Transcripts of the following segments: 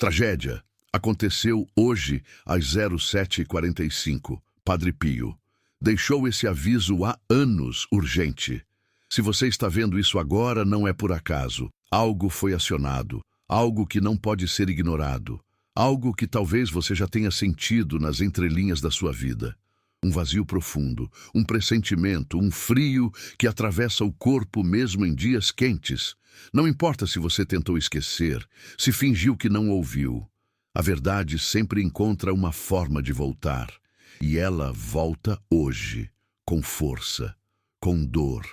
Tragédia. Aconteceu hoje às 07h45. Padre Pio deixou esse aviso há anos, urgente. Se você está vendo isso agora, não é por acaso. Algo foi acionado, algo que não pode ser ignorado, algo que talvez você já tenha sentido nas entrelinhas da sua vida. Um vazio profundo, um pressentimento, um frio que atravessa o corpo mesmo em dias quentes. Não importa se você tentou esquecer, se fingiu que não ouviu. A verdade sempre encontra uma forma de voltar. E ela volta hoje, com força, com dor,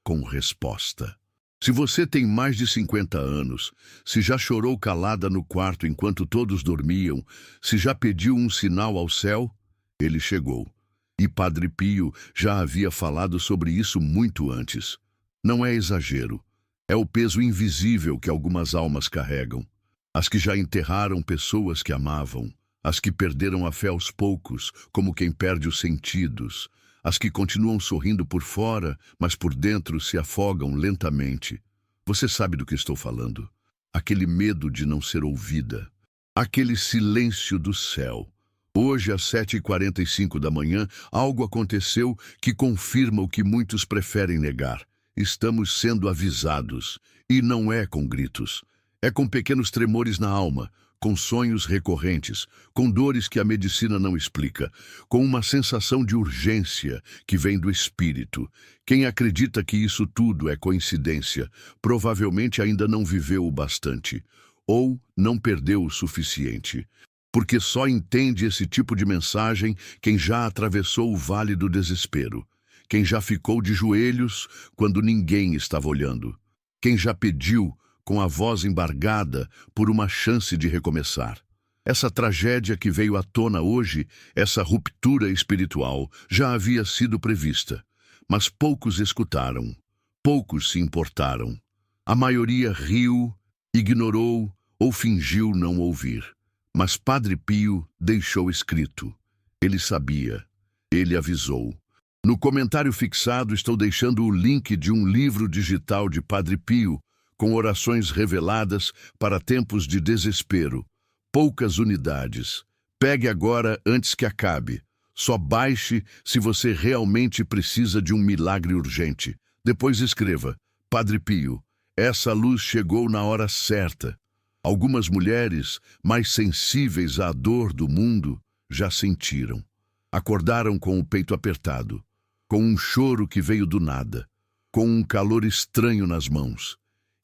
com resposta. Se você tem mais de 50 anos, se já chorou calada no quarto enquanto todos dormiam, se já pediu um sinal ao céu, ele chegou. E Padre Pio já havia falado sobre isso muito antes. Não é exagero. É o peso invisível que algumas almas carregam. As que já enterraram pessoas que amavam, as que perderam a fé aos poucos, como quem perde os sentidos, as que continuam sorrindo por fora, mas por dentro se afogam lentamente. Você sabe do que estou falando. Aquele medo de não ser ouvida. Aquele silêncio do céu. Hoje, às 7h45 da manhã, algo aconteceu que confirma o que muitos preferem negar. Estamos sendo avisados. E não é com gritos. É com pequenos tremores na alma, com sonhos recorrentes, com dores que a medicina não explica, com uma sensação de urgência que vem do espírito. Quem acredita que isso tudo é coincidência, provavelmente ainda não viveu o bastante, ou não perdeu o suficiente. Porque só entende esse tipo de mensagem quem já atravessou o vale do desespero, quem já ficou de joelhos quando ninguém estava olhando, quem já pediu com a voz embargada por uma chance de recomeçar. Essa tragédia que veio à tona hoje, essa ruptura espiritual, já havia sido prevista. Mas poucos escutaram, poucos se importaram. A maioria riu, ignorou ou fingiu não ouvir. Mas Padre Pio deixou escrito. Ele sabia, ele avisou. No comentário fixado estou deixando o link de um livro digital de Padre Pio, com orações reveladas para tempos de desespero. Poucas unidades. Pegue agora antes que acabe. Só baixe se você realmente precisa de um milagre urgente. Depois escreva: Padre Pio, essa luz chegou na hora certa. Algumas mulheres, mais sensíveis à dor do mundo, já sentiram. Acordaram com o peito apertado, com um choro que veio do nada, com um calor estranho nas mãos.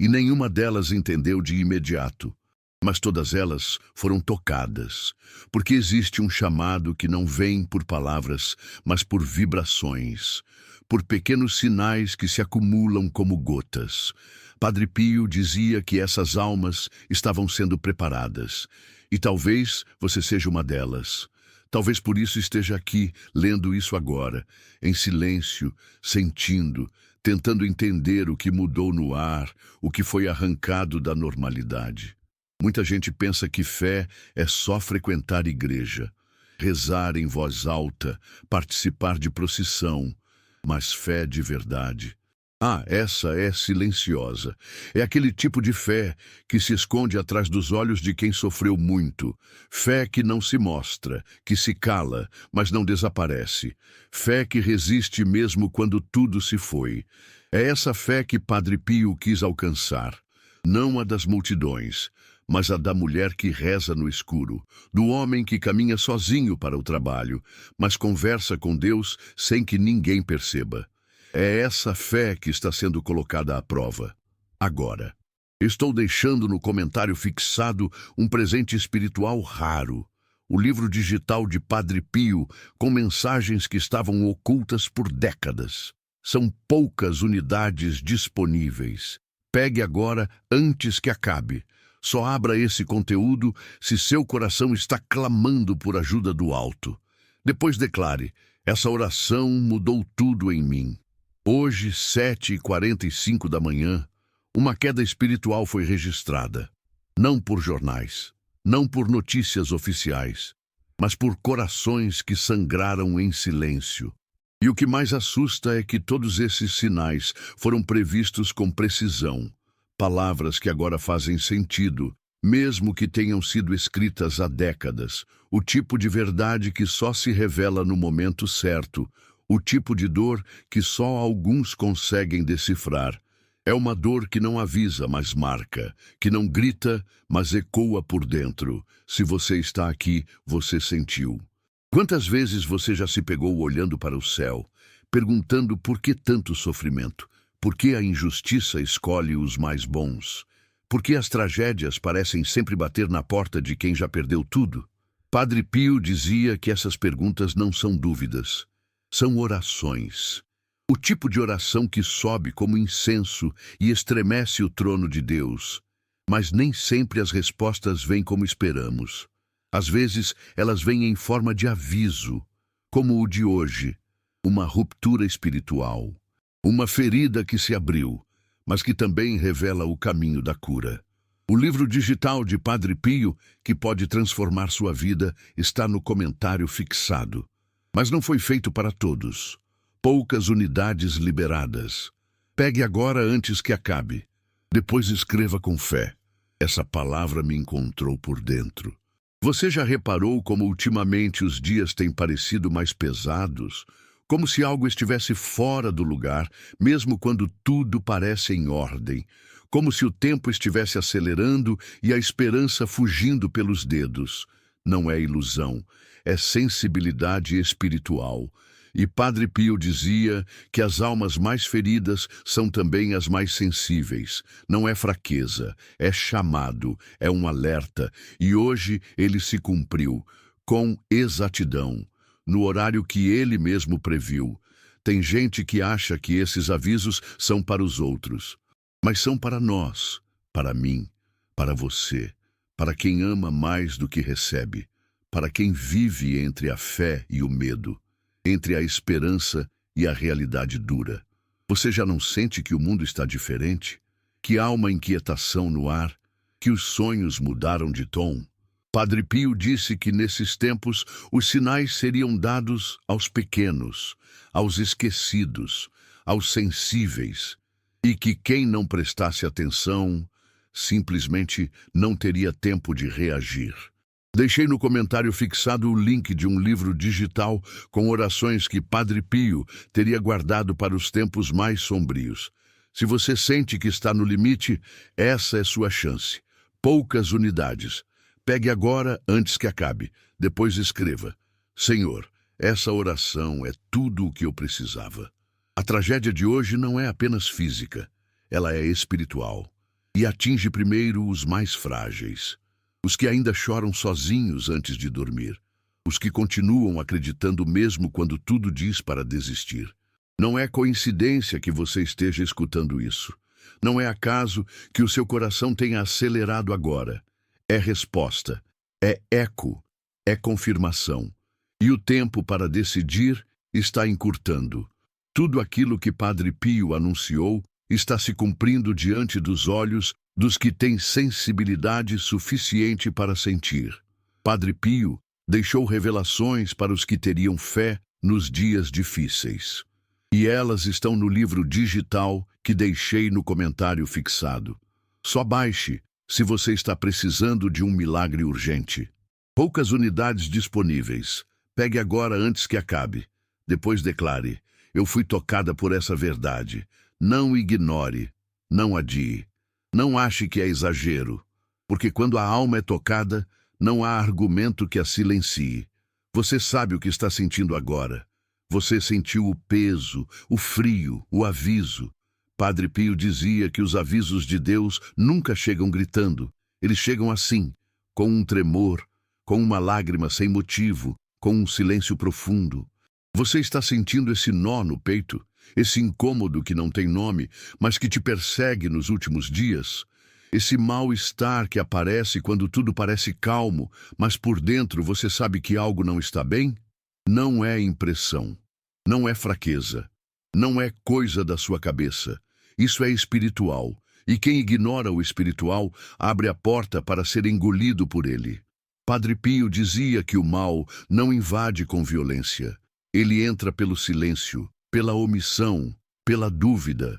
E nenhuma delas entendeu de imediato, mas todas elas foram tocadas, porque existe um chamado que não vem por palavras, mas por vibrações, por pequenos sinais que se acumulam como gotas. Padre Pio dizia que essas almas estavam sendo preparadas, e talvez você seja uma delas. Talvez por isso esteja aqui, lendo isso agora, em silêncio, sentindo, tentando entender o que mudou no ar, o que foi arrancado da normalidade. Muita gente pensa que fé é só frequentar igreja, rezar em voz alta, participar de procissão, mas fé de verdade. Essa é silenciosa. É aquele tipo de fé que se esconde atrás dos olhos de quem sofreu muito. Fé que não se mostra, que se cala, mas não desaparece. Fé que resiste mesmo quando tudo se foi. É essa fé que Padre Pio quis alcançar. Não a das multidões, mas a da mulher que reza no escuro, do homem que caminha sozinho para o trabalho, mas conversa com Deus sem que ninguém perceba. É essa fé que está sendo colocada à prova. Agora, estou deixando no comentário fixado um presente espiritual raro. O livro digital de Padre Pio, com mensagens que estavam ocultas por décadas. São poucas unidades disponíveis. Pegue agora antes que acabe. Só abra esse conteúdo se seu coração está clamando por ajuda do alto. Depois declare: essa oração mudou tudo em mim. Hoje, 7h45 da manhã, uma queda espiritual foi registrada. Não por jornais, não por notícias oficiais, mas por corações que sangraram em silêncio. E o que mais assusta é que todos esses sinais foram previstos com precisão. Palavras que agora fazem sentido, mesmo que tenham sido escritas há décadas, o tipo de verdade que só se revela no momento certo, o tipo de dor que só alguns conseguem decifrar. É uma dor que não avisa, mas marca, que não grita, mas ecoa por dentro. Se você está aqui, você sentiu. Quantas vezes você já se pegou olhando para o céu, perguntando por que tanto sofrimento? Por que a injustiça escolhe os mais bons? Por que as tragédias parecem sempre bater na porta de quem já perdeu tudo? Padre Pio dizia que essas perguntas não são dúvidas, são orações. O tipo de oração que sobe como incenso e estremece o trono de Deus. Mas nem sempre as respostas vêm como esperamos. Às vezes, elas vêm em forma de aviso, como o de hoje, uma ruptura espiritual, uma ferida que se abriu, mas que também revela o caminho da cura. O livro digital de Padre Pio, que pode transformar sua vida, está no comentário fixado. Mas não foi feito para todos. Poucas unidades liberadas. Pegue agora antes que acabe. Depois escreva com fé. Essa palavra me encontrou por dentro. Você já reparou como ultimamente os dias têm parecido mais pesados? Como se algo estivesse fora do lugar, mesmo quando tudo parece em ordem. Como se o tempo estivesse acelerando e a esperança fugindo pelos dedos. Não é ilusão, é sensibilidade espiritual. E Padre Pio dizia que as almas mais feridas são também as mais sensíveis. Não é fraqueza, é chamado, é um alerta. E hoje ele se cumpriu, com exatidão, no horário que ele mesmo previu. Tem gente que acha que esses avisos são para os outros, mas são para nós, para mim, para você, para quem ama mais do que recebe, para quem vive entre a fé e o medo, entre a esperança e a realidade dura. Você já não sente que o mundo está diferente? Que há uma inquietação no ar? Que os sonhos mudaram de tom? Padre Pio disse que nesses tempos os sinais seriam dados aos pequenos, aos esquecidos, aos sensíveis, e que quem não prestasse atenção simplesmente não teria tempo de reagir. Deixei no comentário fixado o link de um livro digital com orações que Padre Pio teria guardado para os tempos mais sombrios. Se você sente que está no limite, essa é sua chance. Poucas unidades. Pegue agora antes que acabe. Depois escreva: Senhor, essa oração é tudo o que eu precisava. A tragédia de hoje não é apenas física, ela é espiritual. E atinge primeiro os mais frágeis. Os que ainda choram sozinhos antes de dormir. Os que continuam acreditando mesmo quando tudo diz para desistir. Não é coincidência que você esteja escutando isso. Não é acaso que o seu coração tenha acelerado agora. É resposta, é eco, é confirmação. E o tempo para decidir está encurtando. Tudo aquilo que Padre Pio anunciou está se cumprindo diante dos olhos dos que têm sensibilidade suficiente para sentir. Padre Pio deixou revelações para os que teriam fé nos dias difíceis. E elas estão no livro digital que deixei no comentário fixado. Só baixe se você está precisando de um milagre urgente. Poucas unidades disponíveis. Pegue agora antes que acabe. Depois declare: eu fui tocada por essa verdade. Não ignore, não adie. Não ache que é exagero, porque quando a alma é tocada, não há argumento que a silencie. Você sabe o que está sentindo agora. Você sentiu o peso, o frio, o aviso. Padre Pio dizia que os avisos de Deus nunca chegam gritando. Eles chegam assim, com um tremor, com uma lágrima sem motivo, com um silêncio profundo. Você está sentindo esse nó no peito? Esse incômodo que não tem nome, mas que te persegue nos últimos dias? Esse mal-estar que aparece quando tudo parece calmo, mas por dentro você sabe que algo não está bem? Não é impressão, não é fraqueza, não é coisa da sua cabeça. Isso é espiritual, e quem ignora o espiritual abre a porta para ser engolido por ele. Padre Pio dizia que o mal não invade com violência. Ele entra pelo silêncio, pela omissão, pela dúvida.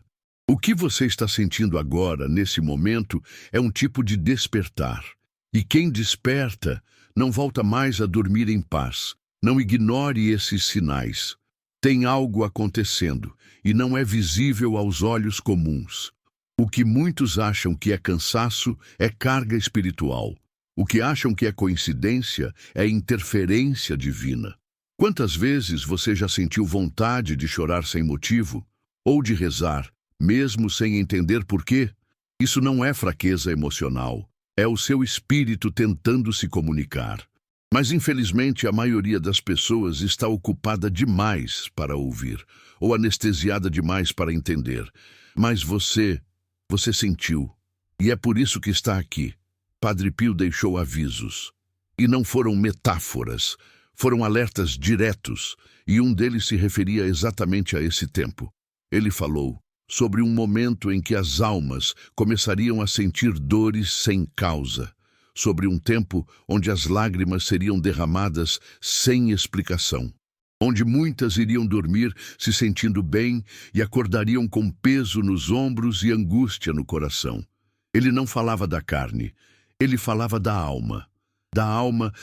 O que você está sentindo agora, nesse momento, é um tipo de despertar. E quem desperta não volta mais a dormir em paz. Não ignore esses sinais. Tem algo acontecendo e não é visível aos olhos comuns. O que muitos acham que é cansaço é carga espiritual. O que acham que é coincidência é interferência divina. Quantas vezes você já sentiu vontade de chorar sem motivo? Ou de rezar, mesmo sem entender por quê? Isso não é fraqueza emocional. É o seu espírito tentando se comunicar. Mas, infelizmente, a maioria das pessoas está ocupada demais para ouvir, ou anestesiada demais para entender. Mas você sentiu. E é por isso que está aqui. Padre Pio deixou avisos. E não foram metáforas, foram alertas diretos, e um deles se referia exatamente a esse tempo. Ele falou sobre um momento em que as almas começariam a sentir dores sem causa, sobre um tempo onde as lágrimas seriam derramadas sem explicação, onde muitas iriam dormir se sentindo bem e acordariam com peso nos ombros e angústia no coração. Ele não falava da carne, ele falava da alma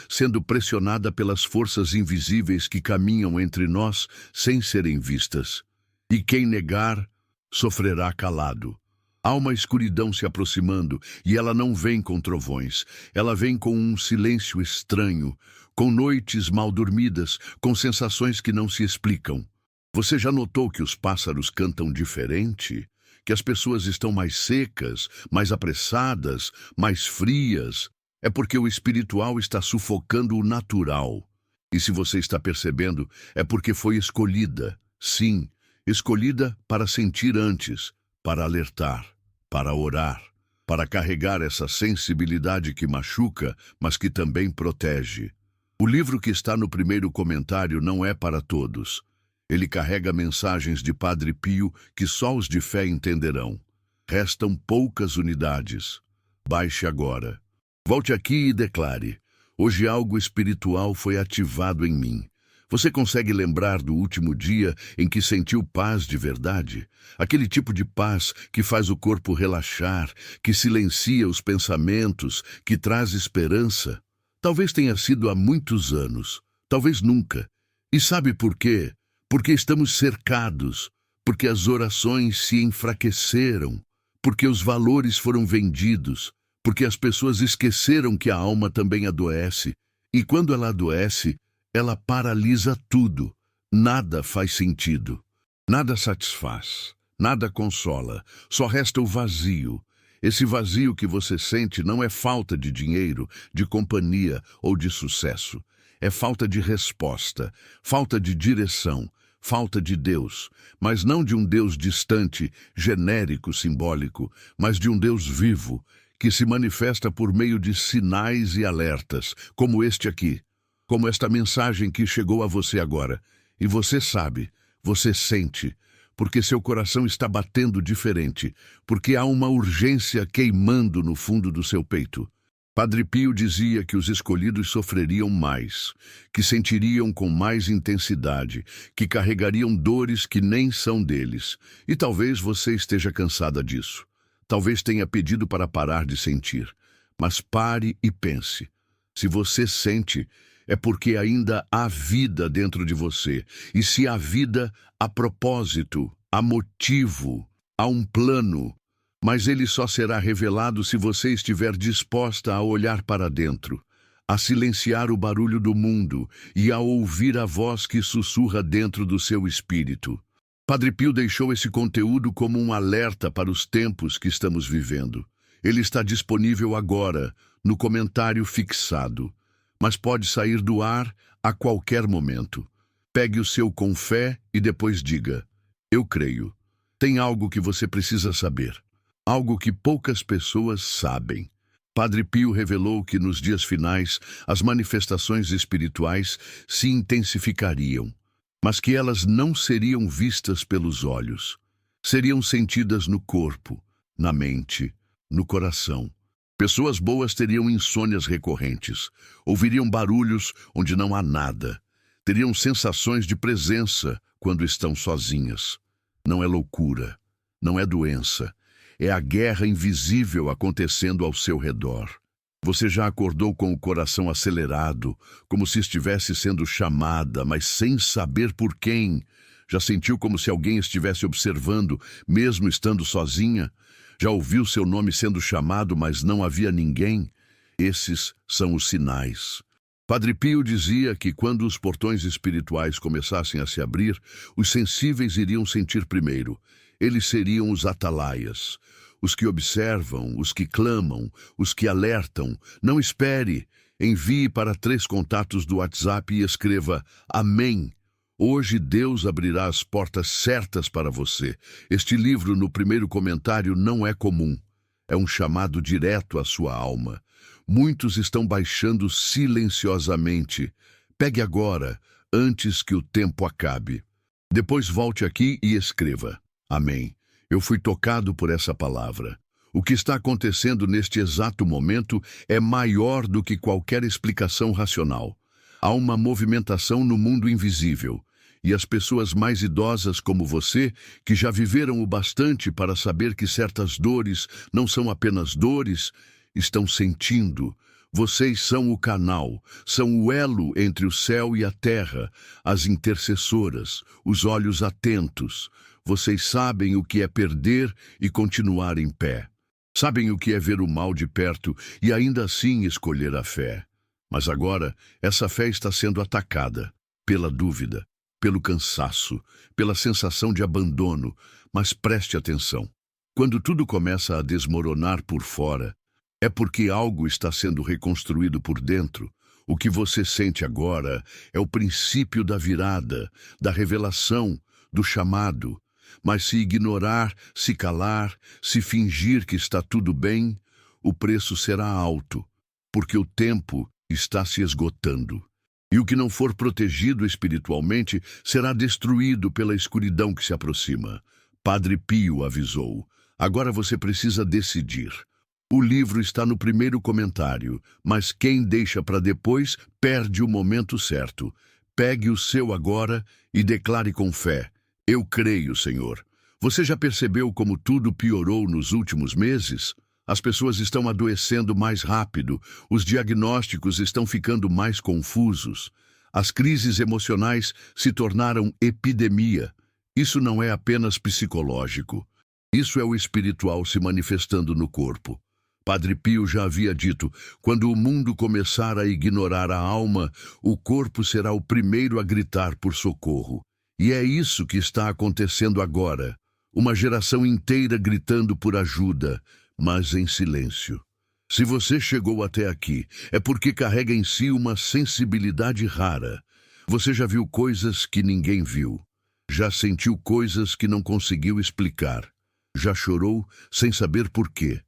sendo pressionada pelas forças invisíveis que caminham entre nós sem serem vistas. E quem negar, sofrerá calado. Há uma escuridão se aproximando e ela não vem com trovões. Ela vem com um silêncio estranho, com noites mal dormidas, com sensações que não se explicam. Você já notou que os pássaros cantam diferente? Que as pessoas estão mais secas, mais apressadas, mais frias? É porque o espiritual está sufocando o natural. E se você está percebendo, é porque foi escolhida. Sim, escolhida para sentir antes, para alertar, para orar, para carregar essa sensibilidade que machuca, mas que também protege. O livro que está no primeiro comentário não é para todos. Ele carrega mensagens de Padre Pio que só os de fé entenderão. Restam poucas unidades. Baixe agora. Volte aqui e declare: hoje algo espiritual foi ativado em mim. Você consegue lembrar do último dia em que sentiu paz de verdade? Aquele tipo de paz que faz o corpo relaxar, que silencia os pensamentos, que traz esperança? Talvez tenha sido há muitos anos, talvez nunca. E sabe por quê? Porque estamos cercados, porque as orações se enfraqueceram, porque os valores foram vendidos, porque as pessoas esqueceram que a alma também adoece. E quando ela adoece, ela paralisa tudo. Nada faz sentido. Nada satisfaz. Nada consola. Só resta o vazio. Esse vazio que você sente não é falta de dinheiro, de companhia ou de sucesso. É falta de resposta, falta de direção, falta de Deus. Mas não de um Deus distante, genérico, simbólico, mas de um Deus vivo, que se manifesta por meio de sinais e alertas, como este aqui. Como esta mensagem que chegou a você agora. E você sabe, você sente, porque seu coração está batendo diferente, porque há uma urgência queimando no fundo do seu peito. Padre Pio dizia que os escolhidos sofreriam mais, que sentiriam com mais intensidade, que carregariam dores que nem são deles. E talvez você esteja cansada disso. Talvez tenha pedido para parar de sentir. Mas pare e pense. Se você sente, é porque ainda há vida dentro de você. E se há vida, há propósito, há motivo, há um plano. Mas ele só será revelado se você estiver disposta a olhar para dentro, a silenciar o barulho do mundo e a ouvir a voz que sussurra dentro do seu espírito. Padre Pio deixou esse conteúdo como um alerta para os tempos que estamos vivendo. Ele está disponível agora, no comentário fixado, mas pode sair do ar a qualquer momento. Pegue o seu com fé e depois diga: eu creio. Tem algo que você precisa saber. Algo que poucas pessoas sabem. Padre Pio revelou que nos dias finais as manifestações espirituais se intensificariam, mas que elas não seriam vistas pelos olhos. Seriam sentidas no corpo, na mente, no coração. Pessoas boas teriam insônias recorrentes, ouviriam barulhos onde não há nada, teriam sensações de presença quando estão sozinhas. Não é loucura, não é doença. É a guerra invisível acontecendo ao seu redor. Você já acordou com o coração acelerado, como se estivesse sendo chamada, mas sem saber por quem? Já sentiu como se alguém estivesse observando, mesmo estando sozinha? Já ouviu seu nome sendo chamado, mas não havia ninguém? Esses são os sinais. Padre Pio dizia que quando os portões espirituais começassem a se abrir, os sensíveis iriam sentir primeiro. Eles seriam os atalaias, os que observam, os que clamam, os que alertam. Não espere. Envie para 3 contatos do WhatsApp e escreva Amém. Hoje Deus abrirá as portas certas para você. Este livro, no primeiro comentário, não é comum. É um chamado direto à sua alma. Muitos estão baixando silenciosamente. Pegue agora, antes que o tempo acabe. Depois volte aqui e escreva. Amém. Eu fui tocado por essa palavra. O que está acontecendo neste exato momento é maior do que qualquer explicação racional. Há uma movimentação no mundo invisível. E as pessoas mais idosas como você, que já viveram o bastante para saber que certas dores não são apenas dores, estão sentindo. Vocês são o canal, são o elo entre o céu e a terra, as intercessoras, os olhos atentos. Vocês sabem o que é perder e continuar em pé. Sabem o que é ver o mal de perto e ainda assim escolher a fé. Mas agora, essa fé está sendo atacada pela dúvida, pelo cansaço, pela sensação de abandono. Mas preste atenção. Quando tudo começa a desmoronar por fora, é porque algo está sendo reconstruído por dentro. O que você sente agora é o princípio da virada, da revelação, do chamado. Mas se ignorar, se calar, se fingir que está tudo bem, o preço será alto, porque o tempo está se esgotando. E o que não for protegido espiritualmente será destruído pela escuridão que se aproxima. Padre Pio avisou. Agora você precisa decidir. O livro está no primeiro comentário, mas quem deixa para depois perde o momento certo. Pegue o seu agora e declare com fé. Eu creio, Senhor. Você já percebeu como tudo piorou nos últimos meses? As pessoas estão adoecendo mais rápido, os diagnósticos estão ficando mais confusos. As crises emocionais se tornaram epidemia. Isso não é apenas psicológico. Isso é o espiritual se manifestando no corpo. Padre Pio já havia dito, quando o mundo começar a ignorar a alma, o corpo será o primeiro a gritar por socorro. E é isso que está acontecendo agora. Uma geração inteira gritando por ajuda, mas em silêncio. Se você chegou até aqui, é porque carrega em si uma sensibilidade rara. Você já viu coisas que ninguém viu. Já sentiu coisas que não conseguiu explicar. Já chorou sem saber por quê.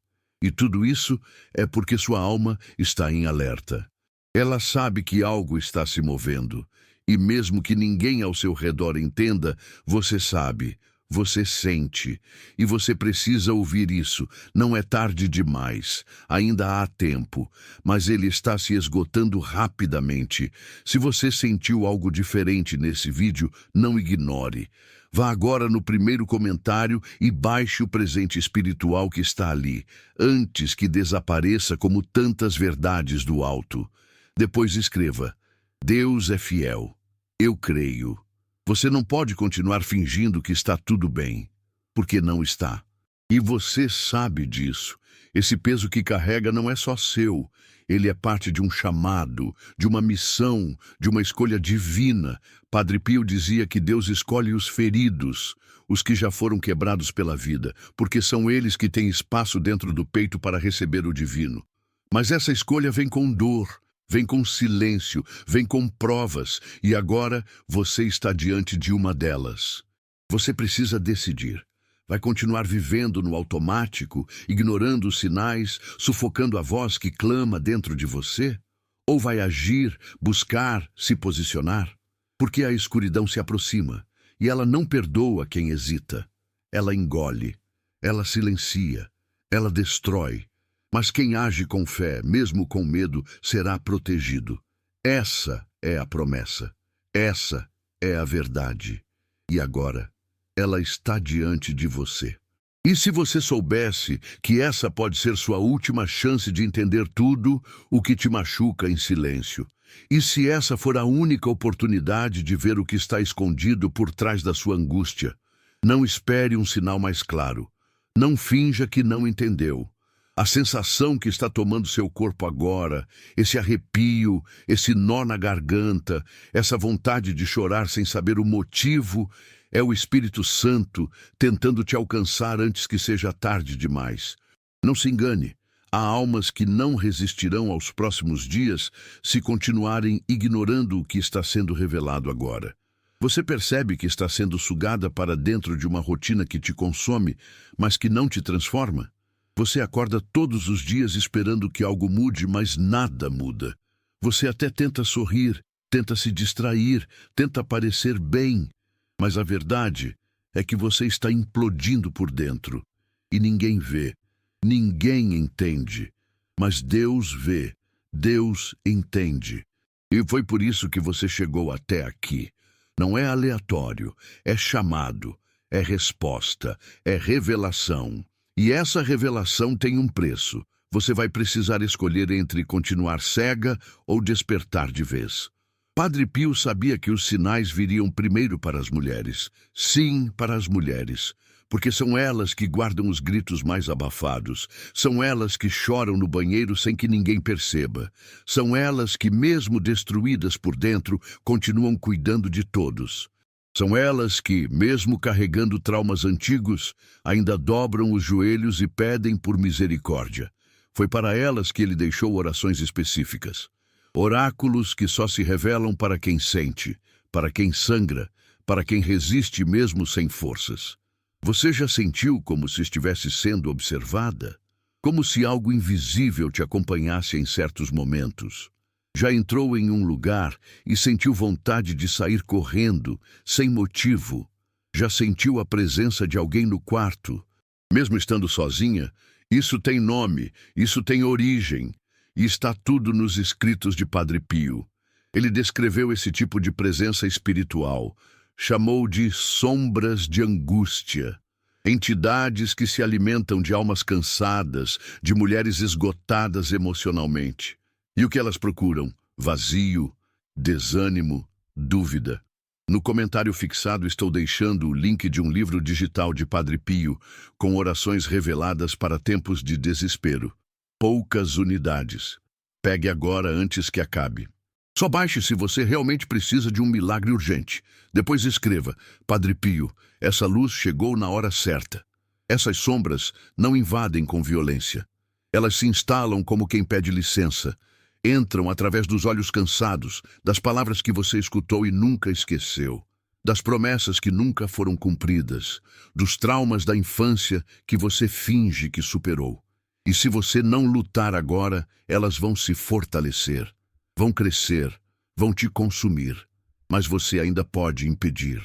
E tudo isso é porque sua alma está em alerta. Ela sabe que algo está se movendo. E mesmo que ninguém ao seu redor entenda, você sabe. Você sente, e você precisa ouvir isso. Não é tarde demais, ainda há tempo, mas ele está se esgotando rapidamente. Se você sentiu algo diferente nesse vídeo, não ignore. Vá agora no primeiro comentário e baixe o presente espiritual que está ali, antes que desapareça como tantas verdades do alto. Depois escreva, Deus é fiel, eu creio. Você não pode continuar fingindo que está tudo bem, porque não está. E você sabe disso. Esse peso que carrega não é só seu. Ele é parte de um chamado, de uma missão, de uma escolha divina. Padre Pio dizia que Deus escolhe os feridos, os que já foram quebrados pela vida, porque são eles que têm espaço dentro do peito para receber o divino. Mas essa escolha vem com dor. Vem com silêncio, vem com provas, e agora você está diante de uma delas. Você precisa decidir. Vai continuar vivendo no automático, ignorando os sinais, sufocando a voz que clama dentro de você? Ou vai agir, buscar, se posicionar? Porque a escuridão se aproxima, e ela não perdoa quem hesita. Ela engole, ela silencia, ela destrói. Mas quem age com fé, mesmo com medo, será protegido. Essa é a promessa. Essa é a verdade. E agora, ela está diante de você. E se você soubesse que essa pode ser sua última chance de entender tudo o que te machuca em silêncio? E se essa for a única oportunidade de ver o que está escondido por trás da sua angústia? Não espere um sinal mais claro. Não finja que não entendeu. A sensação que está tomando seu corpo agora, esse arrepio, esse nó na garganta, essa vontade de chorar sem saber o motivo, é o Espírito Santo tentando te alcançar antes que seja tarde demais. Não se engane, há almas que não resistirão aos próximos dias se continuarem ignorando o que está sendo revelado agora. Você percebe que está sendo sugada para dentro de uma rotina que te consome, mas que não te transforma? Você acorda todos os dias esperando que algo mude, mas nada muda. Você até tenta sorrir, tenta se distrair, tenta parecer bem, mas a verdade é que você está implodindo por dentro. E ninguém vê, ninguém entende. Mas Deus vê, Deus entende. E foi por isso que você chegou até aqui. Não é aleatório, é chamado, é resposta, é revelação. E essa revelação tem um preço. Você vai precisar escolher entre continuar cega ou despertar de vez. Padre Pio sabia que os sinais viriam primeiro para as mulheres. Sim, para as mulheres. Porque são elas que guardam os gritos mais abafados. São elas que choram no banheiro sem que ninguém perceba. São elas que, mesmo destruídas por dentro, continuam cuidando de todos. São elas que, mesmo carregando traumas antigos, ainda dobram os joelhos e pedem por misericórdia. Foi para elas que ele deixou orações específicas. Oráculos que só se revelam para quem sente, para quem sangra, para quem resiste mesmo sem forças. Você já sentiu como se estivesse sendo observada? Como se algo invisível te acompanhasse em certos momentos? Já entrou em um lugar e sentiu vontade de sair correndo, sem motivo? Já sentiu a presença de alguém no quarto? Mesmo estando sozinha, isso tem nome, isso tem origem, e está tudo nos escritos de Padre Pio. Ele descreveu esse tipo de presença espiritual, chamou de sombras de angústia. Entidades que se alimentam de almas cansadas, de mulheres esgotadas emocionalmente. E o que elas procuram? Vazio, desânimo, dúvida. No comentário fixado estou deixando o link de um livro digital de Padre Pio, com orações reveladas para tempos de desespero. Poucas unidades. Pegue agora antes que acabe. Só baixe se você realmente precisa de um milagre urgente. Depois escreva: Padre Pio, essa luz chegou na hora certa. Essas sombras não invadem com violência. Elas se instalam como quem pede licença. Entram através dos olhos cansados, das palavras que você escutou e nunca esqueceu, das promessas que nunca foram cumpridas, dos traumas da infância que você finge que superou. E se você não lutar agora, elas vão se fortalecer, vão crescer, vão te consumir. Mas você ainda pode impedir.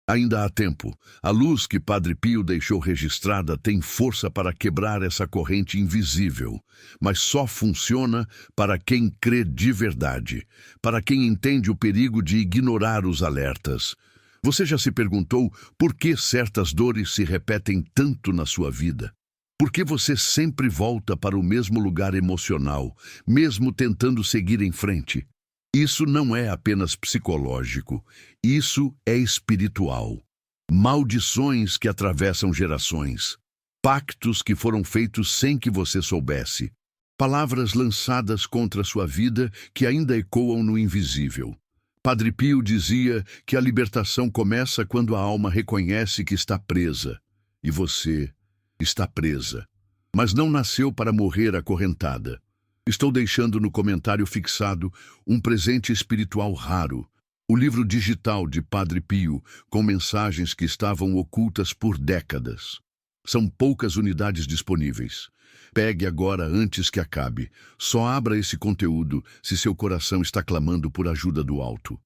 Ainda há tempo. A luz que Padre Pio deixou registrada tem força para quebrar essa corrente invisível, mas só funciona para quem crê de verdade, para quem entende o perigo de ignorar os alertas. Você já se perguntou por que certas dores se repetem tanto na sua vida? Por que você sempre volta para o mesmo lugar emocional, mesmo tentando seguir em frente? Isso não é apenas psicológico, isso é espiritual. Maldições que atravessam gerações, pactos que foram feitos sem que você soubesse, palavras lançadas contra sua vida que ainda ecoam no invisível. Padre Pio dizia que a libertação começa quando a alma reconhece que está presa, e você está presa, mas não nasceu para morrer acorrentada. Estou deixando no comentário fixado um presente espiritual raro, o livro digital de Padre Pio, com mensagens que estavam ocultas por décadas. São poucas unidades disponíveis. Pegue agora antes que acabe. Só abra esse conteúdo se seu coração está clamando por ajuda do alto.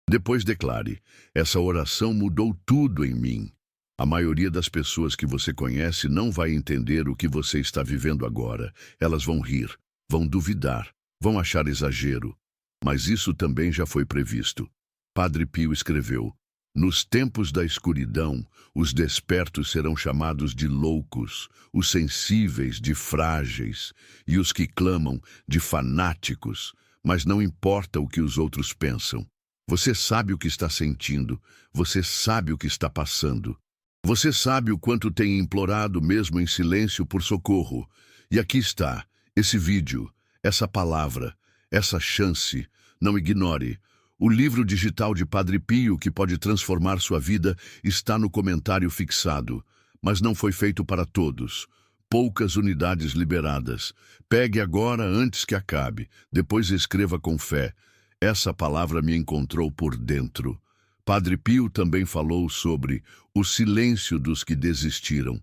Depois declare: essa oração mudou tudo em mim. A maioria das pessoas que você conhece não vai entender o que você está vivendo agora. Elas vão rir. Vão duvidar, vão achar exagero. Mas isso também já foi previsto. Padre Pio escreveu: Nos tempos da escuridão, os despertos serão chamados de loucos, os sensíveis de frágeis e os que clamam de fanáticos, mas não importa o que os outros pensam. Você sabe o que está sentindo, você sabe o que está passando. Você sabe o quanto tem implorado mesmo em silêncio por socorro. E aqui está, esse vídeo, essa palavra, essa chance. Não ignore. O livro digital de Padre Pio, que pode transformar sua vida, está no comentário fixado. Mas não foi feito para todos. Poucas unidades liberadas. Pegue agora antes que acabe. Depois escreva com fé. Essa palavra me encontrou por dentro. Padre Pio também falou sobre o silêncio dos que desistiram.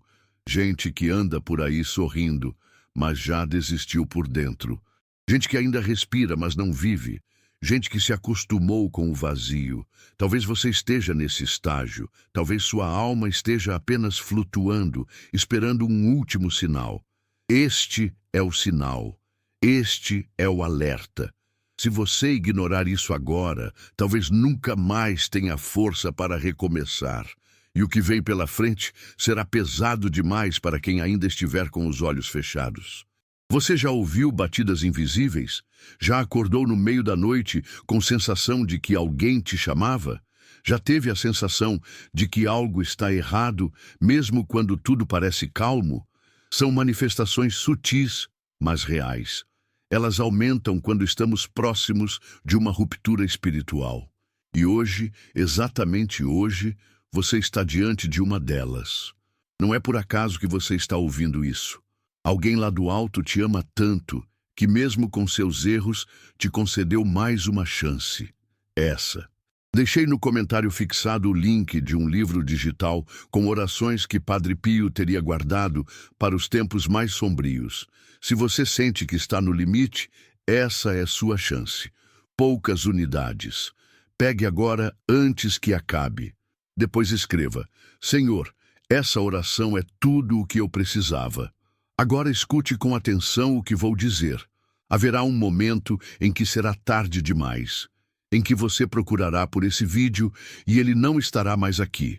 Gente que anda por aí sorrindo, mas já desistiu por dentro. Gente que ainda respira, mas não vive. Gente que se acostumou com o vazio. Talvez você esteja nesse estágio. Talvez sua alma esteja apenas flutuando, esperando um último sinal. Este é o sinal. Este é o alerta. Se você ignorar isso agora, talvez nunca mais tenha força para recomeçar. E o que vem pela frente será pesado demais para quem ainda estiver com os olhos fechados. Você já ouviu batidas invisíveis? Já acordou no meio da noite com sensação de que alguém te chamava? Já teve a sensação de que algo está errado, mesmo quando tudo parece calmo? São manifestações sutis, mas reais. Elas aumentam quando estamos próximos de uma ruptura espiritual. E hoje, exatamente hoje, você está diante de uma delas. Não é por acaso que você está ouvindo isso. Alguém lá do alto te ama tanto que mesmo com seus erros te concedeu mais uma chance. Essa. Deixei no comentário fixado o link de um livro digital com orações que Padre Pio teria guardado para os tempos mais sombrios. Se você sente que está no limite, essa é sua chance. Poucas unidades. Pegue agora antes que acabe. Depois escreva: Senhor, essa oração é tudo o que eu precisava. Agora escute com atenção o que vou dizer. Haverá um momento em que será tarde demais, em que você procurará por esse vídeo e ele não estará mais aqui,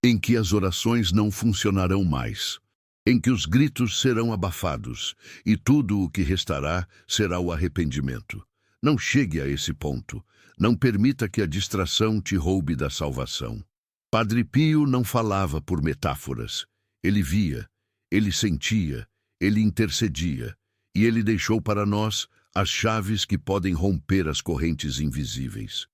em que as orações não funcionarão mais, em que os gritos serão abafados e tudo o que restará será o arrependimento. Não chegue a esse ponto. Não permita que a distração te roube da salvação. Padre Pio não falava por metáforas. Ele via, ele sentia, ele intercedia, e ele deixou para nós as chaves que podem romper as correntes invisíveis.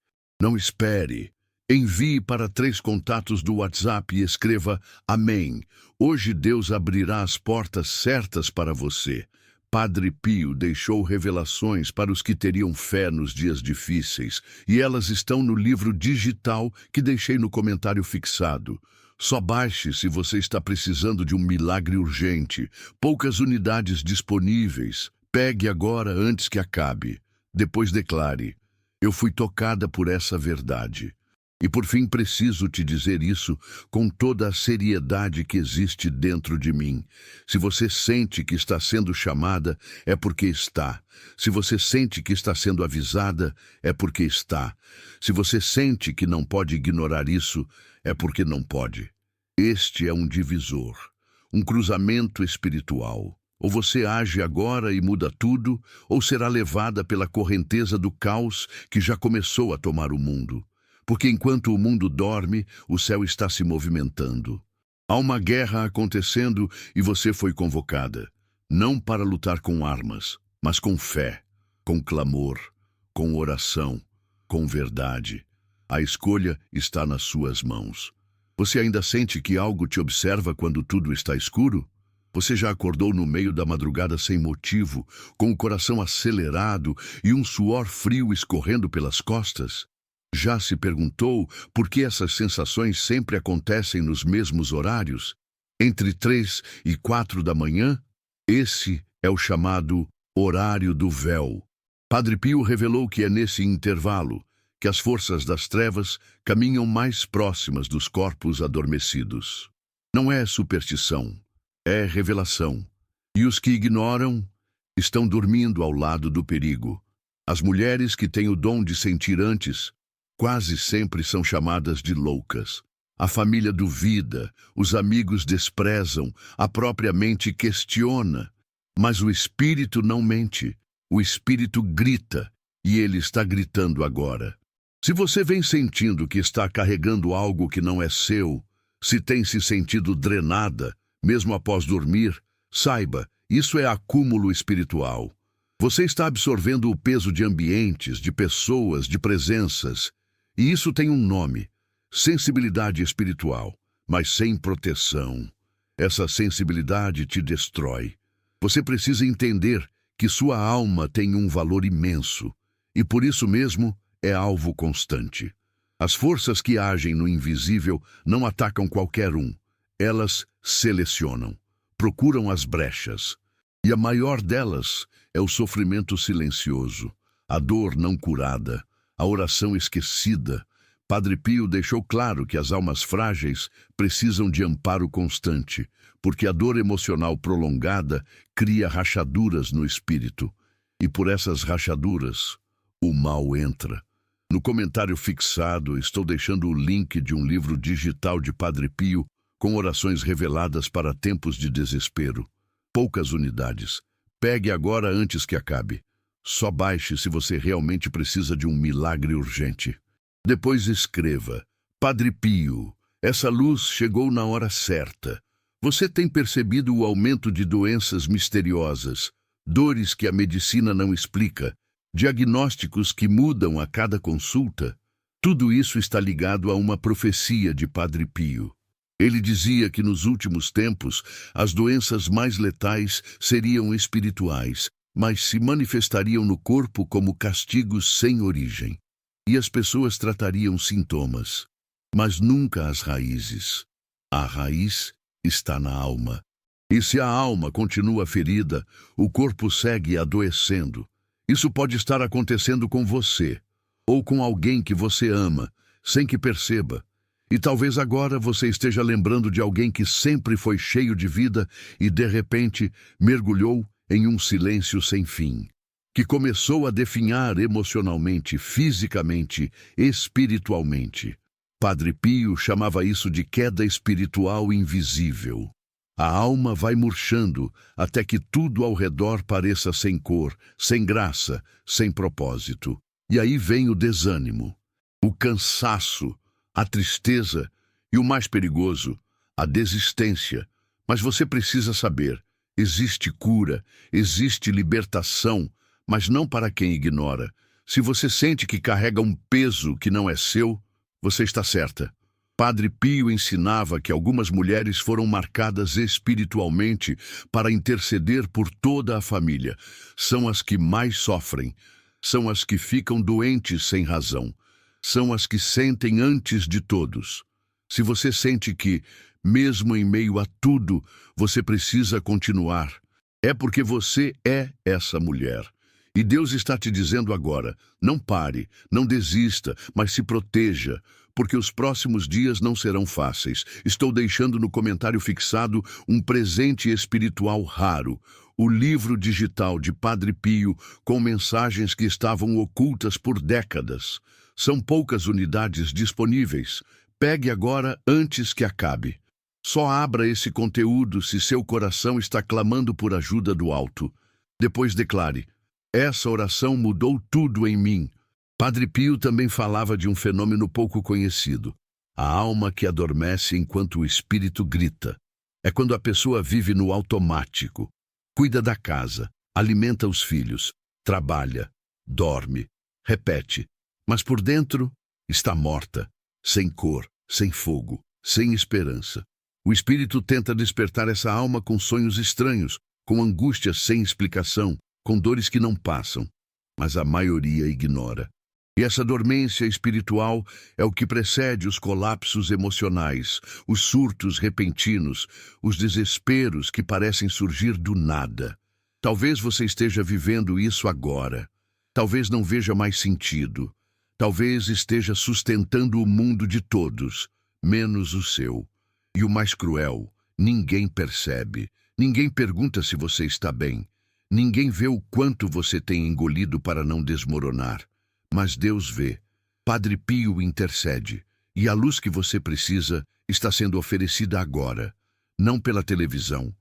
Não espere. Envie para 3 contatos do WhatsApp e escreva: Amém. Hoje Deus abrirá as portas certas para você. Padre Pio deixou revelações para os que teriam fé nos dias difíceis, e elas estão no livro digital que deixei no comentário fixado. Só baixe se você está precisando de um milagre urgente. Poucas unidades disponíveis. Pegue agora antes que acabe. Depois declare: eu fui tocada por essa verdade. E por fim preciso te dizer isso com toda a seriedade que existe dentro de mim. Se você sente que está sendo chamada, é porque está. Se você sente que está sendo avisada, é porque está. Se você sente que não pode ignorar isso, é porque não pode. Este é um divisor, um cruzamento espiritual. Ou você age agora e muda tudo, ou será levada pela correnteza do caos que já começou a tomar o mundo. Porque enquanto o mundo dorme, o céu está se movimentando. Há uma guerra acontecendo e você foi convocada, não para lutar com armas, mas com fé, com clamor, com oração, com verdade. A escolha está nas suas mãos. Você ainda sente que algo te observa quando tudo está escuro? Você já acordou no meio da madrugada sem motivo, com o coração acelerado e um suor frio escorrendo pelas costas? Já se perguntou por que essas sensações sempre acontecem nos mesmos horários? Entre 3 e 4 da manhã? Esse é o chamado horário do véu. Padre Pio revelou que é nesse intervalo que as forças das trevas caminham mais próximas dos corpos adormecidos. Não é superstição, é revelação. E os que ignoram estão dormindo ao lado do perigo. As mulheres que têm o dom de sentir antes quase sempre são chamadas de loucas. A família duvida, os amigos desprezam, a própria mente questiona. Mas o espírito não mente. O espírito grita, e ele está gritando agora. Se você vem sentindo que está carregando algo que não é seu, se tem se sentido drenada, mesmo após dormir, saiba, isso é acúmulo espiritual. Você está absorvendo o peso de ambientes, de pessoas, de presenças. E isso tem um nome: sensibilidade espiritual, mas sem proteção. Essa sensibilidade te destrói. Você precisa entender que sua alma tem um valor imenso, e por isso mesmo é alvo constante. As forças que agem no invisível não atacam qualquer um. Elas selecionam, procuram as brechas. E a maior delas é o sofrimento silencioso, a dor não curada, a oração esquecida. Padre Pio deixou claro que as almas frágeis precisam de amparo constante, porque a dor emocional prolongada cria rachaduras no espírito, e por essas rachaduras o mal entra. No comentário fixado, estou deixando o link de um livro digital de Padre Pio com orações reveladas para tempos de desespero. Poucas unidades. Pegue agora antes que acabe. Só baixe se você realmente precisa de um milagre urgente. Depois escreva: Padre Pio, essa luz chegou na hora certa. Você tem percebido o aumento de doenças misteriosas, dores que a medicina não explica, diagnósticos que mudam a cada consulta? Tudo isso está ligado a uma profecia de Padre Pio. Ele dizia que nos últimos tempos as doenças mais letais seriam espirituais, mas se manifestariam no corpo como castigos sem origem. E as pessoas tratariam sintomas, mas nunca as raízes. A raiz está na alma. E se a alma continua ferida, o corpo segue adoecendo. Isso pode estar acontecendo com você, ou com alguém que você ama, sem que perceba. E talvez agora você esteja lembrando de alguém que sempre foi cheio de vida e, de repente, mergulhou em um silêncio sem fim, que começou a definhar emocionalmente, fisicamente, espiritualmente. Padre Pio chamava isso de queda espiritual invisível. A alma vai murchando até que tudo ao redor pareça sem cor, sem graça, sem propósito. E aí vem o desânimo, o cansaço, a tristeza e o mais perigoso, a desistência. Mas você precisa saber, existe cura, existe libertação, mas não para quem ignora. Se você sente que carrega um peso que não é seu, você está certa. Padre Pio ensinava que algumas mulheres foram marcadas espiritualmente para interceder por toda a família. São as que mais sofrem, são as que ficam doentes sem razão, são as que sentem antes de todos. Se você sente que, mesmo em meio a tudo, você precisa continuar, é porque você é essa mulher. E Deus está te dizendo agora: não pare, não desista, mas se proteja, porque os próximos dias não serão fáceis. Estou deixando no comentário fixado um presente espiritual raro, o livro digital de Padre Pio com mensagens que estavam ocultas por décadas. São poucas unidades disponíveis. Pegue agora antes que acabe. Só abra esse conteúdo se seu coração está clamando por ajuda do alto. Depois declare: essa oração mudou tudo em mim. Padre Pio também falava de um fenômeno pouco conhecido: a alma que adormece enquanto o espírito grita. É quando a pessoa vive no automático, cuida da casa, alimenta os filhos, trabalha, dorme, repete, mas por dentro está morta, sem cor, sem fogo, sem esperança. O espírito tenta despertar essa alma com sonhos estranhos, com angústias sem explicação, com dores que não passam, mas a maioria ignora. E essa dormência espiritual é o que precede os colapsos emocionais, os surtos repentinos, os desesperos que parecem surgir do nada. Talvez você esteja vivendo isso agora. Talvez não veja mais sentido. Talvez esteja sustentando o mundo de todos, menos o seu. E o mais cruel, ninguém percebe. Ninguém pergunta se você está bem. Ninguém vê o quanto você tem engolido para não desmoronar. Mas Deus vê. Padre Pio intercede, e a luz que você precisa está sendo oferecida agora, não pela televisão,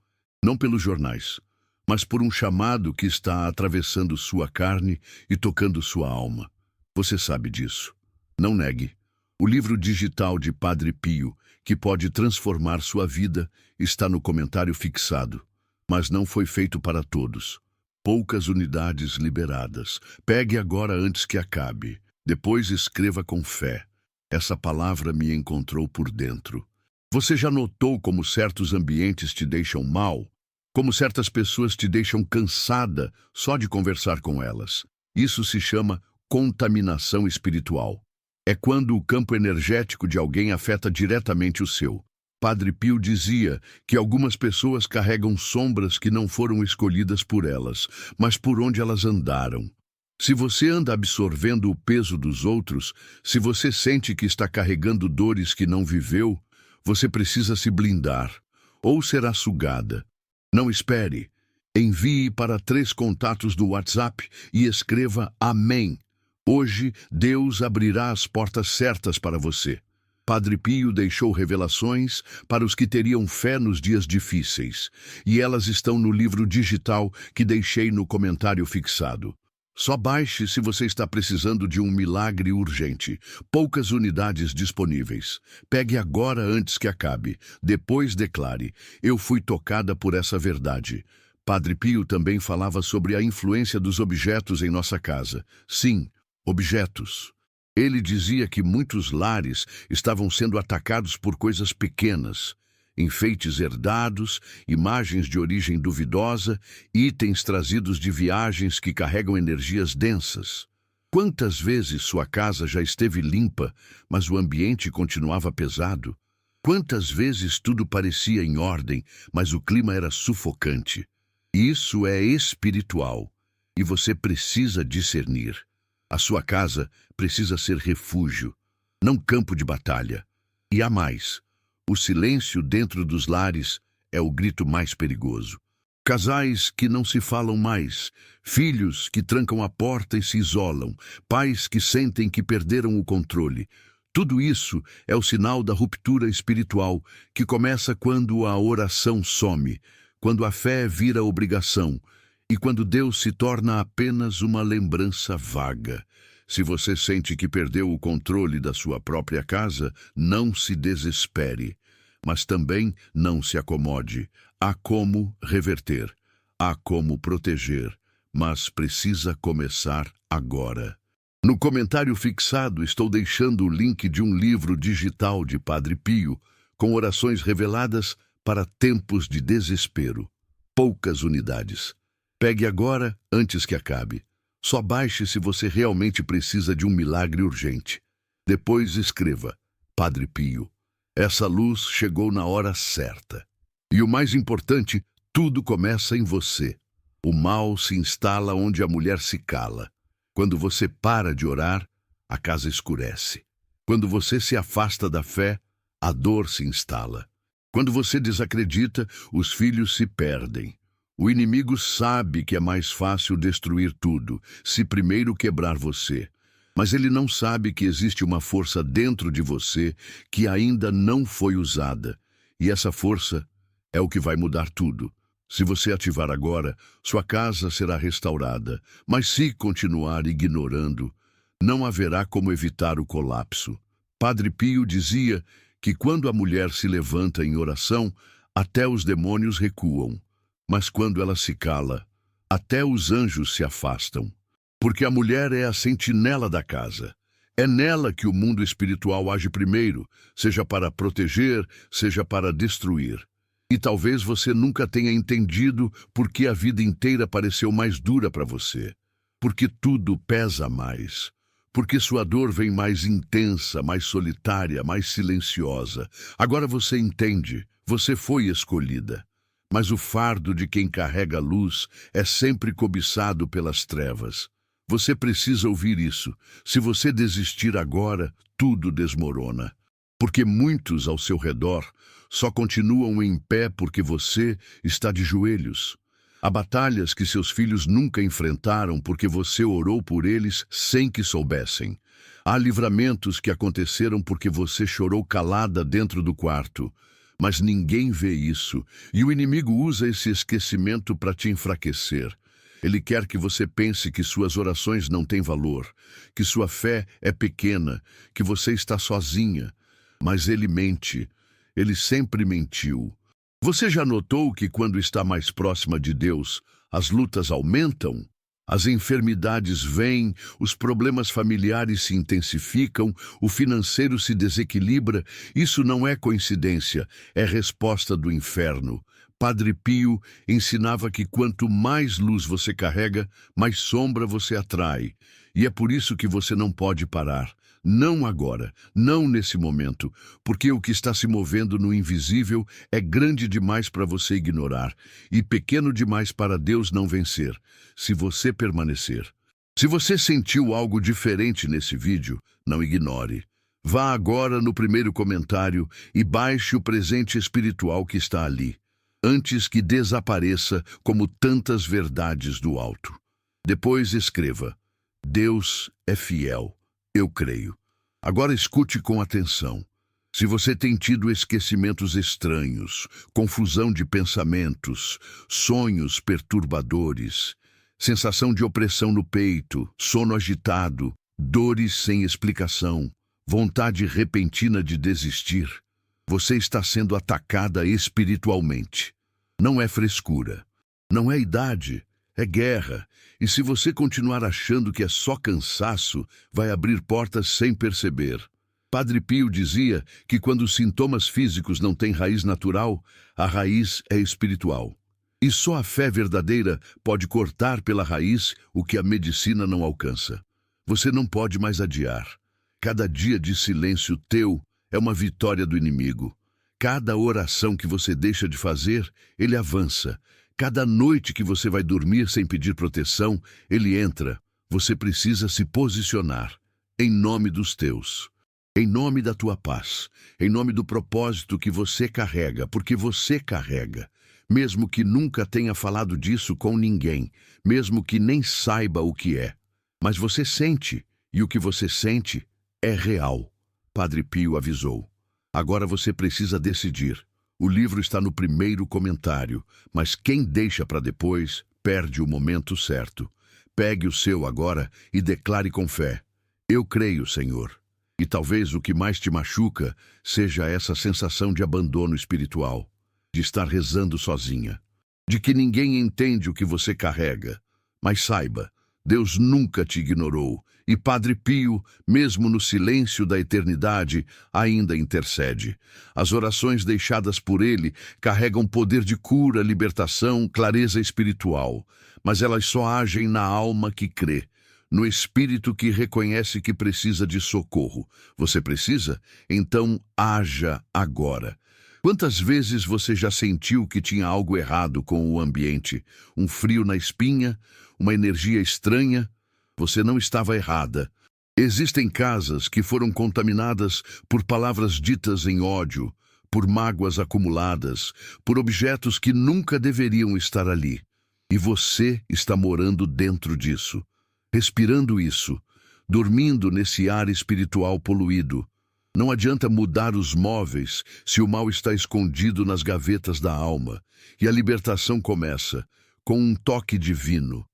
não pelos jornais, mas por um chamado que está atravessando sua carne e tocando sua alma. Você sabe disso. Não negue. O livro digital de Padre Pio, que pode transformar sua vida, está no comentário fixado, mas não foi feito para todos. Poucas unidades liberadas. Pegue agora antes que acabe. Depois escreva com fé. Essa palavra me encontrou por dentro. Você já notou como certos ambientes te deixam mal? Como certas pessoas te deixam cansada só de conversar com elas? Isso se chama contaminação espiritual. É quando o campo energético de alguém afeta diretamente o seu. Padre Pio dizia que algumas pessoas carregam sombras que não foram escolhidas por elas, mas por onde elas andaram. Se você anda absorvendo o peso dos outros, se você sente que está carregando dores que não viveu, você precisa se blindar, ou será sugada. Não espere. Envie para 3 contatos do WhatsApp e escreva Amém. Hoje, Deus abrirá as portas certas para você. Padre Pio deixou revelações para os que teriam fé nos dias difíceis, e elas estão no livro digital que deixei no comentário fixado. Só baixe se você está precisando de um milagre urgente. Poucas unidades disponíveis. Pegue agora antes que acabe. Depois declare: eu fui tocada por essa verdade. Padre Pio também falava sobre a influência dos objetos em nossa casa. Sim, objetos. Ele dizia que muitos lares estavam sendo atacados por coisas pequenas. Enfeites herdados, imagens de origem duvidosa, itens trazidos de viagens que carregam energias densas. Quantas vezes sua casa já esteve limpa, mas o ambiente continuava pesado? Quantas vezes tudo parecia em ordem, mas o clima era sufocante? Isso é espiritual, e você precisa discernir. A sua casa precisa ser refúgio, não campo de batalha. E há mais. O silêncio dentro dos lares é o grito mais perigoso. Casais que não se falam mais, filhos que trancam a porta e se isolam, pais que sentem que perderam o controle. Tudo isso é o sinal da ruptura espiritual que começa quando a oração some, quando a fé vira obrigação e quando Deus se torna apenas uma lembrança vaga. Se você sente que perdeu o controle da sua própria casa, não se desespere, mas também não se acomode. Há como reverter, há como proteger, mas precisa começar agora. No comentário fixado estou deixando o link de um livro digital de Padre Pio, com orações reveladas para tempos de desespero. Poucas unidades. Pegue agora antes que acabe. Só baixe se você realmente precisa de um milagre urgente. Depois escreva: Padre Pio, essa luz chegou na hora certa. E o mais importante, tudo começa em você. O mal se instala onde a mulher se cala. Quando você para de orar, a casa escurece. Quando você se afasta da fé, a dor se instala. Quando você desacredita, os filhos se perdem. O inimigo sabe que é mais fácil destruir tudo, se primeiro quebrar você. Mas ele não sabe que existe uma força dentro de você que ainda não foi usada. E essa força é o que vai mudar tudo. Se você ativar agora, sua casa será restaurada. Mas se continuar ignorando, não haverá como evitar o colapso. Padre Pio dizia que quando a mulher se levanta em oração, até os demônios recuam. Mas quando ela se cala, até os anjos se afastam. Porque a mulher é a sentinela da casa. É nela que o mundo espiritual age primeiro, seja para proteger, seja para destruir. E talvez você nunca tenha entendido por que a vida inteira pareceu mais dura para você. Porque tudo pesa mais. Porque sua dor vem mais intensa, mais solitária, mais silenciosa. Agora você entende, você foi escolhida. Mas o fardo de quem carrega a luz é sempre cobiçado pelas trevas. Você precisa ouvir isso. Se você desistir agora, tudo desmorona. Porque muitos ao seu redor só continuam em pé porque você está de joelhos. Há batalhas que seus filhos nunca enfrentaram porque você orou por eles sem que soubessem. Há livramentos que aconteceram porque você chorou calada dentro do quarto. Mas ninguém vê isso, e o inimigo usa esse esquecimento para te enfraquecer. Ele quer que você pense que suas orações não têm valor, que sua fé é pequena, que você está sozinha. Mas ele mente. Ele sempre mentiu. Você já notou que quando está mais próxima de Deus, as lutas aumentam? As enfermidades vêm, os problemas familiares se intensificam, o financeiro se desequilibra. Isso não é coincidência, é resposta do inferno. Padre Pio ensinava que quanto mais luz você carrega, mais sombra você atrai. E é por isso que você não pode parar. Não agora, não nesse momento, porque o que está se movendo no invisível é grande demais para você ignorar e pequeno demais para Deus não vencer, se você permanecer. Se você sentiu algo diferente nesse vídeo, não ignore. Vá agora no primeiro comentário e baixe o presente espiritual que está ali, antes que desapareça como tantas verdades do alto. Depois escreva: Deus é fiel. Eu creio. Agora escute com atenção. Se você tem tido esquecimentos estranhos, confusão de pensamentos, sonhos perturbadores, sensação de opressão no peito, sono agitado, dores sem explicação, vontade repentina de desistir, você está sendo atacada espiritualmente. Não é frescura, não é idade, é guerra. E se você continuar achando que é só cansaço, vai abrir portas sem perceber. Padre Pio dizia que quando os sintomas físicos não têm raiz natural, a raiz é espiritual. E só a fé verdadeira pode cortar pela raiz o que a medicina não alcança. Você não pode mais adiar. Cada dia de silêncio teu é uma vitória do inimigo. Cada oração que você deixa de fazer, ele avança. Cada noite que você vai dormir sem pedir proteção, ele entra. Você precisa se posicionar em nome dos teus, em nome da tua paz, em nome do propósito que você carrega, porque você carrega. Mesmo que nunca tenha falado disso com ninguém, mesmo que nem saiba o que é. Mas você sente, e o que você sente é real. Padre Pio avisou. Agora você precisa decidir. O livro está no primeiro comentário, mas quem deixa para depois perde o momento certo. Pegue o seu agora e declare com fé: Eu creio, Senhor. E talvez o que mais te machuca seja essa sensação de abandono espiritual, de estar rezando sozinha, de que ninguém entende o que você carrega. Mas saiba, Deus nunca te ignorou, e Padre Pio, mesmo no silêncio da eternidade, ainda intercede. As orações deixadas por ele carregam poder de cura, libertação, clareza espiritual, mas elas só agem na alma que crê, no espírito que reconhece que precisa de socorro. Você precisa? Então haja agora. Quantas vezes você já sentiu que tinha algo errado com o ambiente? Um frio na espinha? Uma energia estranha? Você não estava errada. Existem casas que foram contaminadas por palavras ditas em ódio, por mágoas acumuladas, por objetos que nunca deveriam estar ali. E você está morando dentro disso, respirando isso, dormindo nesse ar espiritual poluído. Não adianta mudar os móveis se o mal está escondido nas gavetas da alma. E a libertação começa com um toque divino.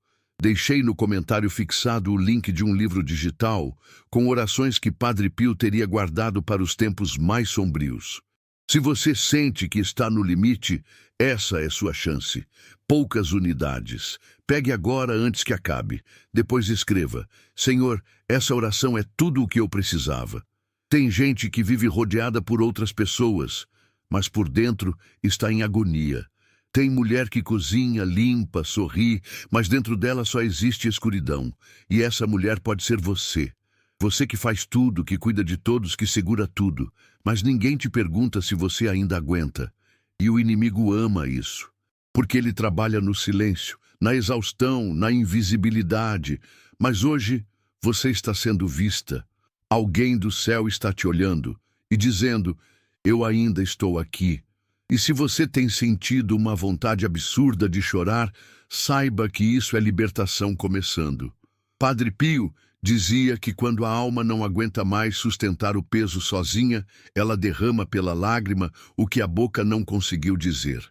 Deixei no comentário fixado o link de um livro digital com orações que Padre Pio teria guardado para os tempos mais sombrios. Se você sente que está no limite, essa é sua chance. Poucas unidades. Pegue agora antes que acabe. Depois escreva: Senhor, essa oração é tudo o que eu precisava. Tem gente que vive rodeada por outras pessoas, mas por dentro está em agonia. Tem mulher que cozinha, limpa, sorri, mas dentro dela só existe escuridão. E essa mulher pode ser você. Você que faz tudo, que cuida de todos, que segura tudo. Mas ninguém te pergunta se você ainda aguenta. E o inimigo ama isso. Porque ele trabalha no silêncio, na exaustão, na invisibilidade. Mas hoje você está sendo vista. Alguém do céu está te olhando e dizendo: Eu ainda estou aqui. E se você tem sentido uma vontade absurda de chorar, saiba que isso é libertação começando. Padre Pio dizia que quando a alma não aguenta mais sustentar o peso sozinha, ela derrama pela lágrima o que a boca não conseguiu dizer.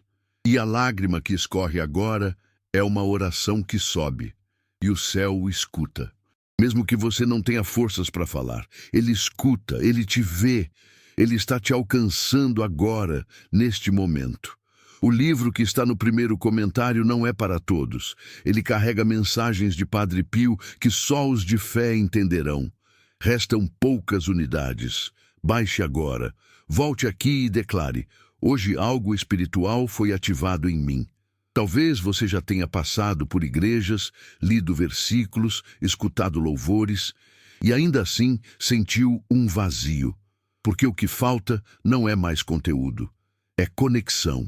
E a lágrima que escorre agora é uma oração que sobe, e o céu o escuta. Mesmo que você não tenha forças para falar, ele escuta, ele te vê, ele está te alcançando agora, neste momento. O livro que está no primeiro comentário não é para todos. Ele carrega mensagens de Padre Pio que só os de fé entenderão. Restam poucas unidades. Baixe agora. Volte aqui e declare: hoje algo espiritual foi ativado em mim. Talvez você já tenha passado por igrejas, lido versículos, escutado louvores, e ainda assim sentiu um vazio. Porque o que falta não é mais conteúdo, é conexão.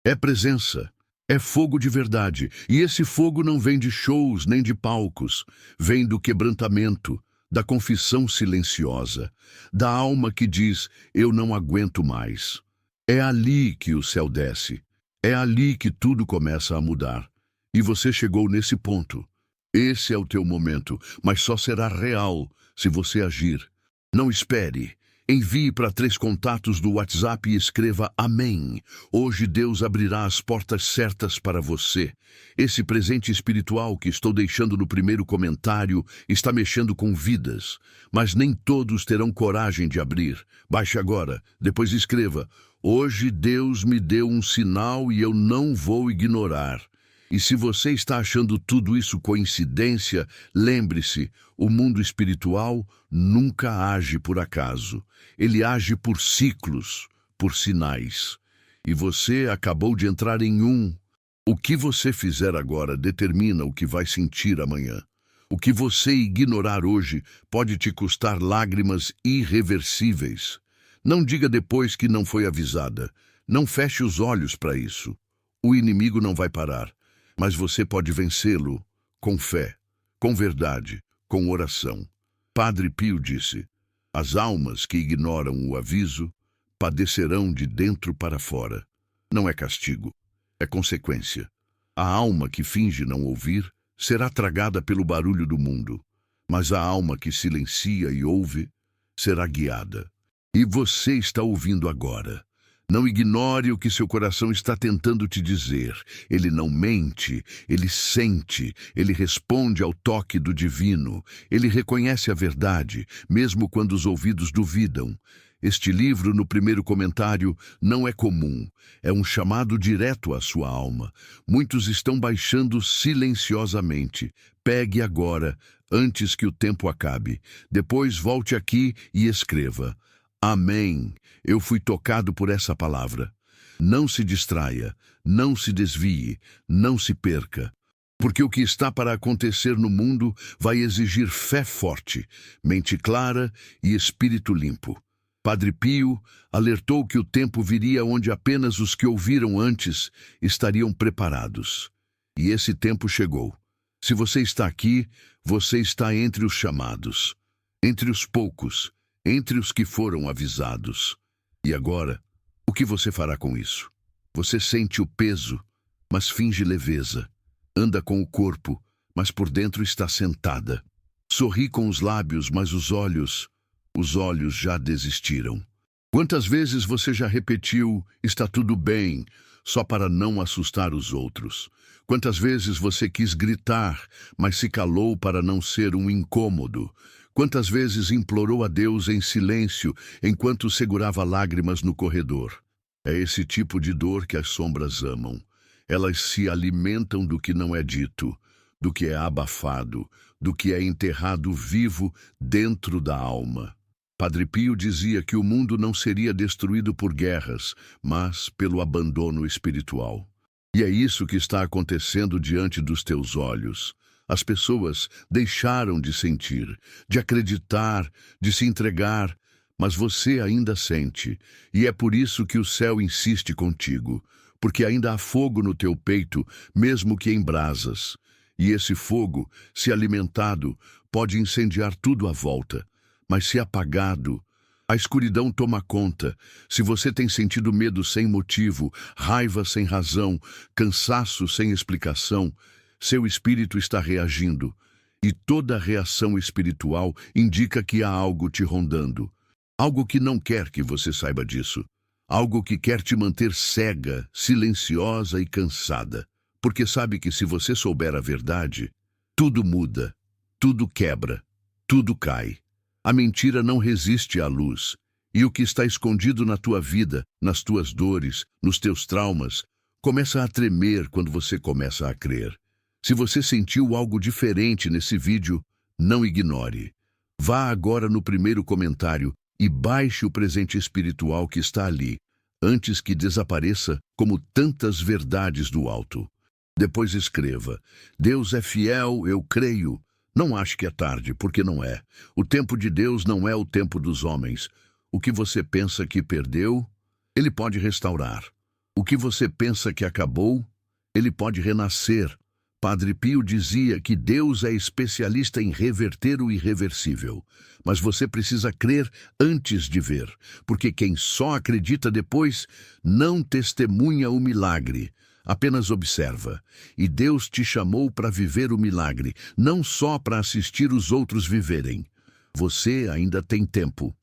É presença, é fogo de verdade, e esse fogo não vem de shows nem de palcos, vem do quebrantamento, da confissão silenciosa, da alma que diz: eu não aguento mais. É ali que o céu desce, é ali que tudo começa a mudar. E você chegou nesse ponto. Esse é o teu momento, mas só será real se você agir. Não espere. Envie para 3 contatos do WhatsApp e escreva Amém. Hoje Deus abrirá as portas certas para você. Esse presente espiritual que estou deixando no primeiro comentário está mexendo com vidas, mas nem todos terão coragem de abrir. Baixe agora, depois escreva: hoje Deus me deu um sinal e eu não vou ignorar. E se você está achando tudo isso coincidência, lembre-se, o mundo espiritual nunca age por acaso. Ele age por ciclos, por sinais. E você acabou de entrar em um. O que você fizer agora determina o que vai sentir amanhã. O que você ignorar hoje pode te custar lágrimas irreversíveis. Não diga depois que não foi avisada. Não feche os olhos para isso. O inimigo não vai parar. Mas você pode vencê-lo com fé, com verdade, com oração. Padre Pio disse: as almas que ignoram o aviso padecerão de dentro para fora. Não é castigo, é consequência. A alma que finge não ouvir será tragada pelo barulho do mundo, mas a alma que silencia e ouve será guiada. E você está ouvindo agora. Não ignore o que seu coração está tentando te dizer. Ele não mente, ele sente, ele responde ao toque do divino. Ele reconhece a verdade, mesmo quando os ouvidos duvidam. Este livro, no primeiro comentário, não é comum. É um chamado direto à sua alma. Muitos estão baixando silenciosamente. Pegue agora, antes que o tempo acabe. Depois volte aqui e escreva: Amém. Eu fui tocado por essa palavra. Não se distraia, não se desvie, não se perca. Porque o que está para acontecer no mundo vai exigir fé forte, mente clara e espírito limpo. Padre Pio alertou que o tempo viria onde apenas os que ouviram antes estariam preparados. E esse tempo chegou. Se você está aqui, você está entre os chamados, entre os poucos, entre os que foram avisados. E agora, o que você fará com isso? Você sente o peso, mas finge leveza. Anda com o corpo, mas por dentro está sentada. Sorri com os lábios, mas os olhos já desistiram. Quantas vezes você já repetiu: está tudo bem, só para não assustar os outros? Quantas vezes você quis gritar, mas se calou para não ser um incômodo? Quantas vezes implorou a Deus em silêncio enquanto segurava lágrimas no corredor? É esse tipo de dor que as sombras amam. Elas se alimentam do que não é dito, do que é abafado, do que é enterrado vivo dentro da alma. Padre Pio dizia que o mundo não seria destruído por guerras, mas pelo abandono espiritual. E é isso que está acontecendo diante dos teus olhos. As pessoas deixaram de sentir, de acreditar, de se entregar, mas você ainda sente, e é por isso que o céu insiste contigo, porque ainda há fogo no teu peito, mesmo que em brasas. E esse fogo, se alimentado, pode incendiar tudo à volta, mas se apagado, A escuridão toma conta. Se você tem sentido medo sem motivo, raiva sem razão, cansaço sem explicação, seu espírito está reagindo. E toda reação espiritual indica que há algo te rondando. Algo que não quer que você saiba disso. Algo que quer te manter cega, silenciosa e cansada. Porque sabe que se você souber a verdade, tudo muda, tudo quebra, tudo cai. A mentira não resiste à luz. E o que está escondido na tua vida, nas tuas dores, nos teus traumas, começa a tremer quando você começa a crer. Se você sentiu algo diferente nesse vídeo, não ignore. Vá agora no primeiro comentário e baixe o presente espiritual que está ali, antes que desapareça como tantas verdades do alto. Depois escreva: Deus é fiel, eu creio. Não ache que é tarde, porque não é. O tempo de Deus não é o tempo dos homens. O que você pensa que perdeu, Ele pode restaurar. O que você pensa que acabou, Ele pode renascer. Padre Pio dizia que Deus é especialista em reverter o irreversível. Mas você precisa crer antes de ver, porque quem só acredita depois não testemunha o milagre. Apenas observa. E Deus te chamou para viver o milagre, não só para assistir os outros viverem. Você ainda tem tempo,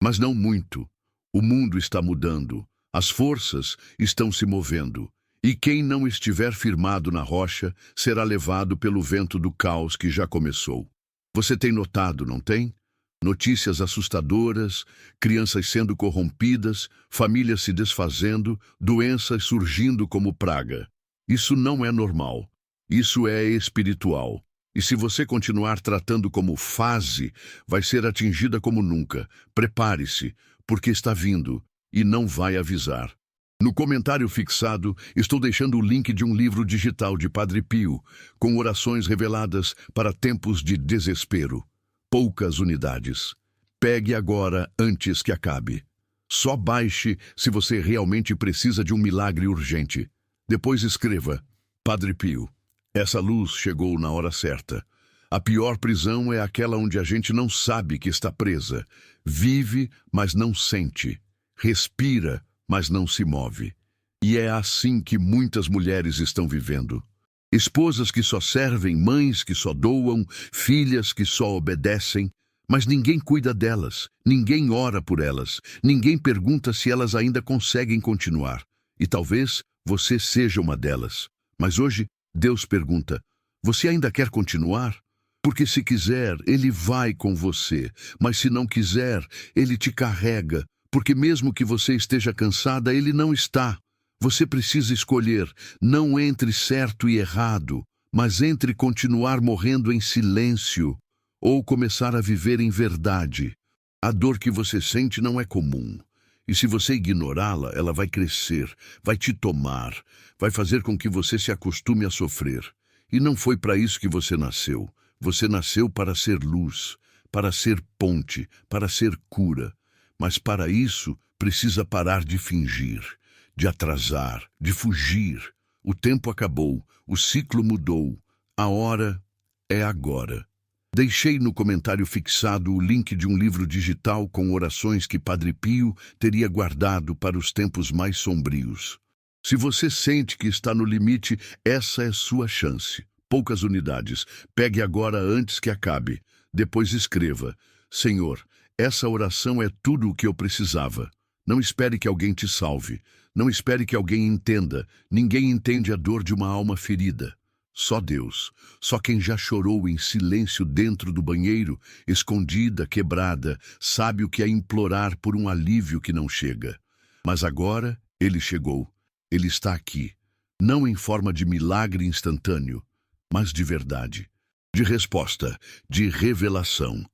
mas não muito. O mundo está mudando, as forças estão se movendo. E quem não estiver firmado na rocha será levado pelo vento do caos que já começou. Você tem notado, não tem? Notícias assustadoras, crianças sendo corrompidas, famílias se desfazendo, doenças surgindo como praga. Isso não é normal. Isso é espiritual. E se você continuar tratando como fase, vai ser atingida como nunca. Prepare-se, porque está vindo e não vai avisar. No comentário fixado, estou deixando o link de um livro digital de Padre Pio, com orações reveladas para tempos de desespero. Poucas unidades. Pegue agora antes que acabe. Só baixe se você realmente precisa de um milagre urgente. Depois escreva: Padre Pio, essa luz chegou na hora certa. A pior prisão é aquela onde a gente não sabe que está presa. Vive, mas não sente. Respira, mas não se move. E é assim que muitas mulheres estão vivendo. Esposas que só servem, mães que só doam, filhas que só obedecem, mas ninguém cuida delas, ninguém ora por elas, ninguém pergunta se elas ainda conseguem continuar. E talvez você seja uma delas. Mas hoje, Deus pergunta: você ainda quer continuar? Porque se quiser, Ele vai com você, mas se não quiser, Ele te carrega, porque mesmo que você esteja cansada, Ele não está. Você precisa escolher, não entre certo e errado, mas entre continuar morrendo em silêncio ou começar a viver em verdade. A dor que você sente não é comum. E se você ignorá-la, ela vai crescer, vai te tomar, vai fazer com que você se acostume a sofrer. E não foi para isso que você nasceu. Você nasceu para ser luz, para ser ponte, para ser cura. Mas para isso, precisa parar de fingir, de atrasar, de fugir. O tempo acabou, o ciclo mudou. A hora é agora. Deixei no comentário fixado o link de um livro digital com orações que Padre Pio teria guardado para os tempos mais sombrios. Se você sente que está no limite, essa é sua chance. Poucas unidades. Pegue agora antes que acabe. Depois escreva: Senhor, essa oração é tudo o que eu precisava. Não espere que alguém te salve. Não espere que alguém entenda. Ninguém entende a dor de uma alma ferida. Só Deus. Só quem já chorou em silêncio dentro do banheiro, escondida, quebrada, sabe o que é implorar por um alívio que não chega. Mas agora Ele chegou. Ele está aqui. Não em forma de milagre instantâneo, mas de verdade, de resposta, de revelação.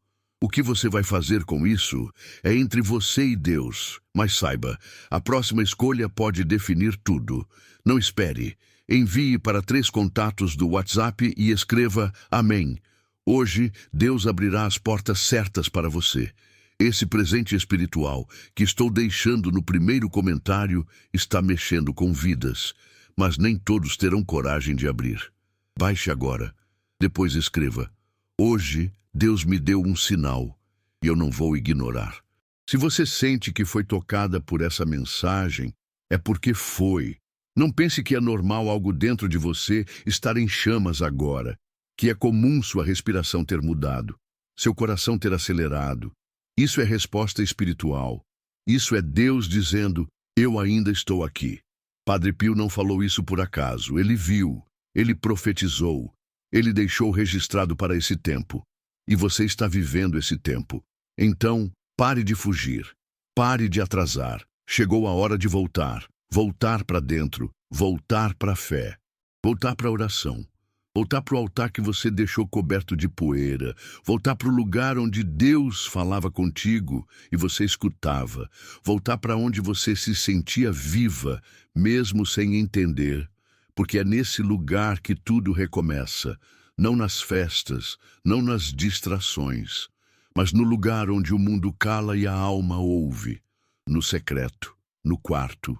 O que você vai fazer com isso é entre você e Deus. Mas saiba, a próxima escolha pode definir tudo. Não espere. Envie para 3 contatos do WhatsApp e escreva Amém. Hoje, Deus abrirá as portas certas para você. Esse presente espiritual que estou deixando no primeiro comentário está mexendo com vidas, mas nem todos terão coragem de abrir. Baixe agora. Depois escreva: Hoje, Deus me deu um sinal e eu não vou ignorar. Se você sente que foi tocada por essa mensagem, é porque foi. Não pense que é normal algo dentro de você estar em chamas agora, que é comum sua respiração ter mudado, seu coração ter acelerado. Isso é resposta espiritual. Isso é Deus dizendo, eu ainda estou aqui. Padre Pio não falou isso por acaso. Ele viu, ele profetizou, ele deixou registrado para esse tempo. E você está vivendo esse tempo. Então, pare de fugir. Pare de atrasar. Chegou a hora de voltar. Voltar para dentro. Voltar para a fé. Voltar para a oração. Voltar para o altar que você deixou coberto de poeira. Voltar para o lugar onde Deus falava contigo e você escutava. Voltar para onde você se sentia viva, mesmo sem entender. Porque é nesse lugar que tudo recomeça. Não nas festas, não nas distrações, mas no lugar onde o mundo cala e a alma ouve. No secreto, no quarto,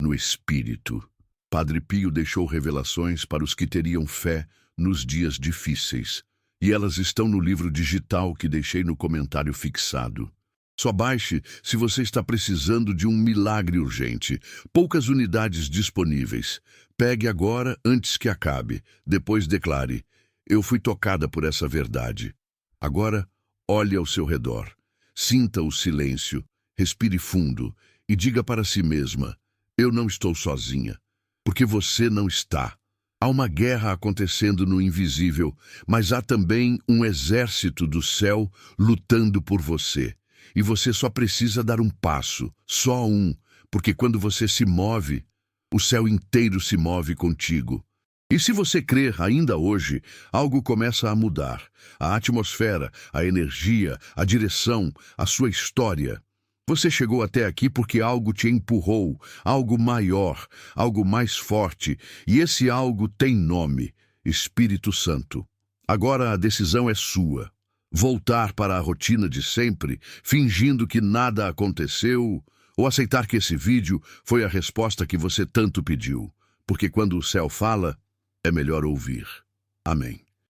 no espírito. Padre Pio deixou revelações para os que teriam fé nos dias difíceis, e elas estão no livro digital que deixei no comentário fixado. Só baixe se você está precisando de um milagre urgente. Poucas unidades disponíveis. Pegue agora antes que acabe. Depois declare, eu fui tocada por essa verdade. Agora, olhe ao seu redor. Sinta o silêncio, respire fundo e diga para si mesma, eu não estou sozinha. Porque você não está. Há uma guerra acontecendo no invisível, mas há também um exército do céu lutando por você. E você só precisa dar um passo, só um, porque quando você se move, o céu inteiro se move contigo. E se você crer ainda hoje, algo começa a mudar. A atmosfera, a energia, a direção, a sua história. Você chegou até aqui porque algo te empurrou, algo maior, algo mais forte, e esse algo tem nome, Espírito Santo. Agora a decisão é sua. Voltar para a rotina de sempre, fingindo que nada aconteceu, ou aceitar que esse vídeo foi a resposta que você tanto pediu. Porque quando o céu fala, é melhor ouvir. Amém.